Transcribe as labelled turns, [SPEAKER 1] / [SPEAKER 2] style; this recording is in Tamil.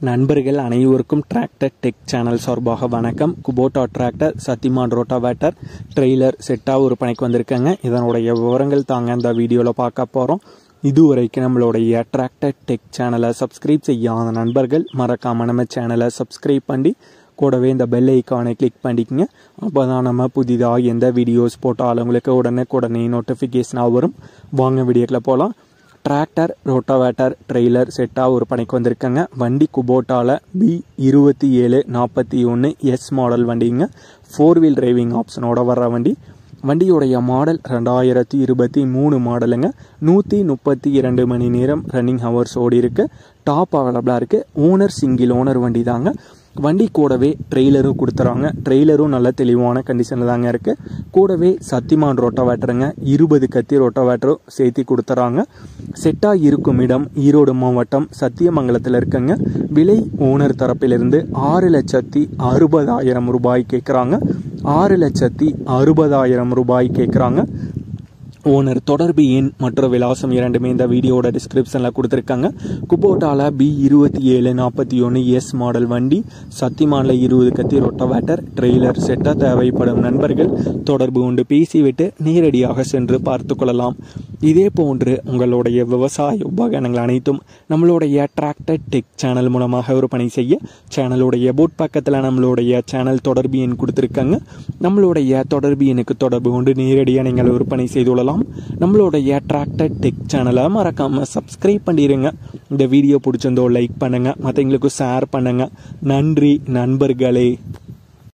[SPEAKER 1] நண்பர்கள் அனைவருக்கும் டிராக்டர் டெக் சேனல் சார்பாக வணக்கம். Kubota tractor, Shaktiman rotavator, trailer செட்டாக விற்பனைக்கு வந்திருக்காங்க. இதனுடைய விவரங்கள் தாங்க இந்த வீடியோவில் பார்க்க போகிறோம். இதுவரைக்கும் நம்மளுடைய டிராக்டர் டெக் சேனலை சப்ஸ்கிரைப் செய்யாத நண்பர்கள் மறக்காமல் நம்ம சேனலை சப்ஸ்கிரைப் பண்ணி கூடவே இந்த பெல் ஐக்கானை கிளிக் பண்ணிக்கங்க. அப்போ தான் நம்ம புதிதாக எந்த வீடியோஸ் போட்டாலும் உங்களுக்கு உடனே நோட்டிஃபிகேஷனாக வரும். வாங்க வீடியோக்குள்ள போகலாம். டிராக்டர், ரோட்டாவேட்டர், ட்ரெய்லர் செட்டாக விற்பனைக்கு வந்திருக்காங்க. வண்டி குபோட்டாவில் B2741S மாடல் வண்டிங்க. 4 வீல் டிரைவிங் ஆப்ஷனோட வர்ற வண்டி. வண்டியுடைய மாடல் 2023 மாடலுங்க. 132 மணி நேரம் ரன்னிங் ஹவர்ஸ் ஓடி இருக்கு. டாப் அவைலபிளாக இருக்குது. ஓனர் சிங்கிள் ஓனர் வண்டி தாங்க. வண்டி கூடவே ட்ரெய்லரும் கொடுத்துறாங்க. ட்ரெய்லரும் நல்ல தெளிவான கண்டிஷனில் தாங்க இருக்குது. கூடவே சத்திமான் ரோட்டாவேட்டருங்க, 20 கத்தி ரோட்டாவேட்டரும் சேர்த்து கொடுத்துறாங்க. செட்டாக இருக்கும் இடம் ஈரோடு மாவட்டம் சத்தியமங்கலத்தில் இருக்குங்க. விலை ஓனர் தரப்பிலிருந்து 6,60,000 ரூபாய் கேட்குறாங்க. 6,60,000 ரூபாய் கேட்குறாங்க. ஓனர் தொடர்பு எண் மற்றும் விலாசம் இரண்டுமே இந்த வீடியோட டிஸ்கிரிப்ஷனில் கொடுத்துருக்காங்க. குபோட்டாவில் B2741S மாடல் வண்டி, சத்திமானில் 20 கத்தி ரோட்டாவேட்டர், ட்ரெய்லர் செட்டாக தேவைப்படும் நண்பர்கள் தொடர்பு கொண்டு பேசிவிட்டு நேரடியாக சென்று பார்த்து கொள்ளலாம். இதே போன்று உங்களுடைய விவசாய உபகரணங்கள் அனைத்தும் நம்மளுடைய டிராக்டர் டெக் சேனல் மூலமாக விற்பனை செய்ய சேனலுடைய போட் பக்கத்தில் நம்மளுடைய சேனல் தொடர்பு எண் கொடுத்துருக்காங்க. நம்மளுடைய தொடர்பு எண்ணுக்கு தொடர்பு கொண்டு நேரடியாக நீங்கள் விற்பனை செய்து கொள்ளலாம். நம்மளுடைய டிராக்டர் டெக் சேனலை மறக்காம சப்ஸ்கிரைப் பண்ணிடுங்க. இந்த வீடியோ பிடிச்சிருந்தோ லைக் பண்ணுங்க, மற்றவங்களுக்கு ஷேர் பண்ணுங்க. நன்றி நண்பர்களே.